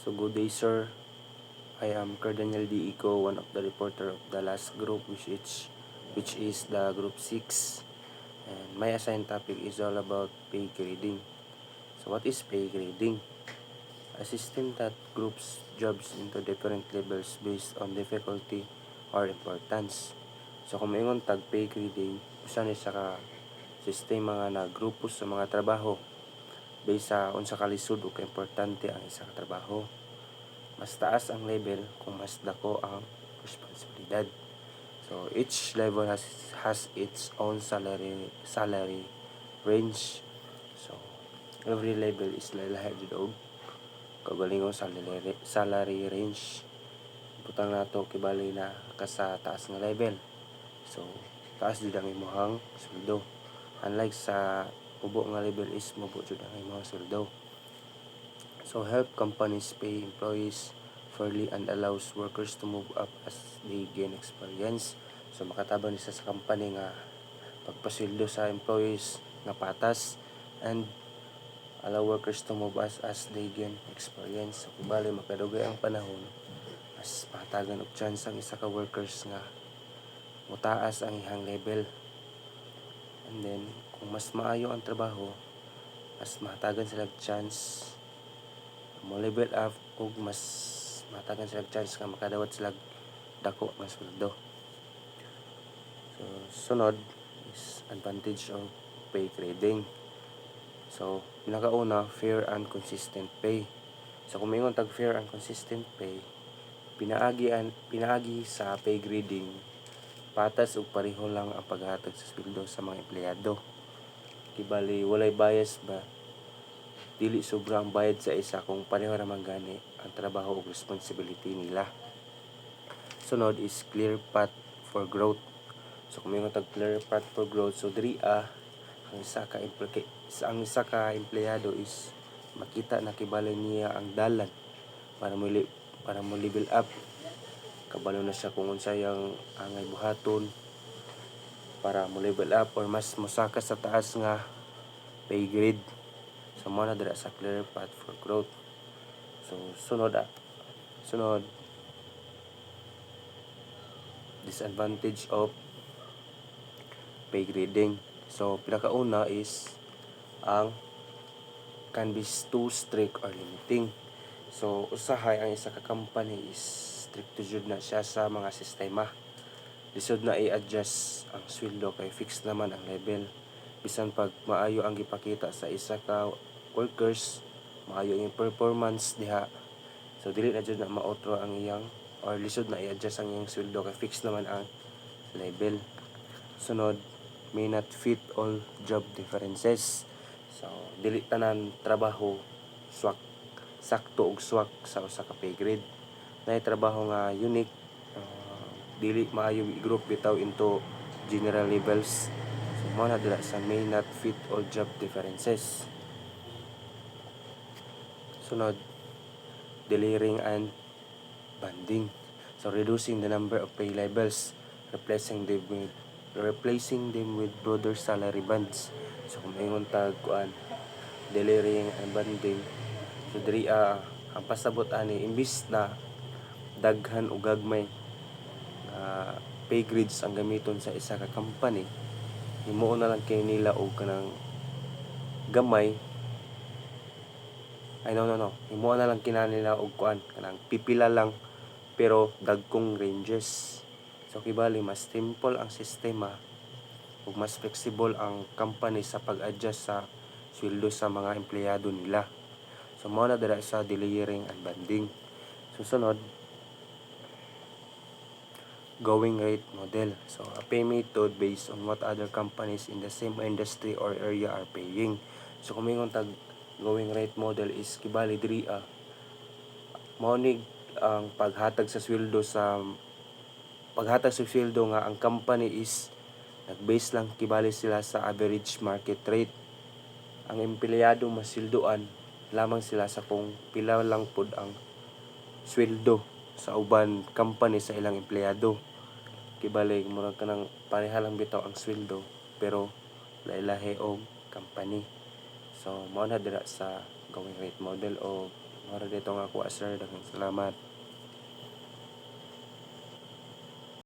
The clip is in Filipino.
So good day, sir. I am Cardinal D. Ico, one of the reporter of the last group, which is the group 6. And my assigned topic is all about pay grading. So what is pay grading? A system that groups jobs into different levels based on difficulty or importance. So kung maingon tag pay grading, usa ni sa ka sistema nga nagrupo sa mga trabaho based sa unsa ka lisod o ka-importante ang isa ka trabaho. Mas taas ang level kung mas dako ang responsibilidad. So each level has its own salary range. So every level is lahi jud og kaugalingong salary range. Butang nato kibali na ka sa taas nga level. So taas jud ang imong sweldo. Unlike sa ubo nga level is mubo jud ang imong sweldo. So help companies pay employees fairly and allows workers to move up as they gain experience. So makatabang ni sa company nga pagpasildo sa employees nga patas and allow workers to move up as they gain experience. So kubali makadugay ang panahon, mas mahatagan og chance ang isa ka workers nga mutaas ang ihang level. And then kung mas maayo ang trabaho, mas mahatagan sila chance mo level up ug mas matagan sila chance nga makadawat sila dako nga sweldo. So sunod is advantage of pay grading. So pinakauna, fair and consistent pay. So kung mingon tag fair and consistent pay, pinaagi sa pay grading patas ug pareho lang ang paghatag sa sweldo sa mga empleyado. Kibali walay bias ba, dili sobrang bayad sa isa kung pareho naman gani ang trabaho ug responsibility nila. Sunod is clear path for growth. So kung may tag clear path for growth, so diri ang isa ka empleyado is makita na kibali niya ang dalan para mo level up. Kabalo na siya kung unsayang angay buhaton para mo level up or mas mosaka sa taas nga pay grade. So mo na dira sa clear path for growth. So sunod disadvantage of pay grading. So pinakauna is ang can be too strict or limiting. So usahay ang isa ka company is strict jud na siya sa mga sistema. Lisod na i-adjust ang sweldo kay fixed naman ang level. Bisan pag maayo ang gipakita sa isa ka workers, maayo ang performance diha. So dili na jud na maotro ang iyang or lisod na i-adjust ang iyang sweldo kay fixed naman ang level. Sunod, may not fit all job differences. So dili tanan trabaho sakto og swak sa usa ka pay grade. Nay trabaho nga unique, dili maayo i-group bitaw into general levels. So mo na dira sa may not fit all job differences. Sunod, delayering and banding. So reducing the number of pay levels, replacing them with broader salary bands. So kung ingon tag delayering and banding, so diri ang pasabot ani imbis na daghan o gagmay pay grades ang gamiton sa isa ka company, himuon na lang kay nila og kanang gamay himuon na lang kinanila og kanang pipila lang pero dagkong ranges. So kibali mas simple ang sistema ug mas flexible ang company sa pag-adjust sa sweldo sa mga empleyado nila. So mao na dira sa delayering and banding. Susunod, going rate model. So a pay method based on what other companies in the same industry or area are paying. So kung mingon tag going rate model is kibali diri mao ni ang paghatag sa sweldo nga ang company is nag-base lang kibali sila sa average market rate. Ang empleyado masildoan lamang sila sa kung pila lang pud ang sweldo sa uban company sa ilang empleyado. Kibali murag kanang pareha lang bitaw ang sweldo pero lahi-lahi og company. So mao na dira sa going rate model o Mara dito nga ako, sir. Daghang salamat.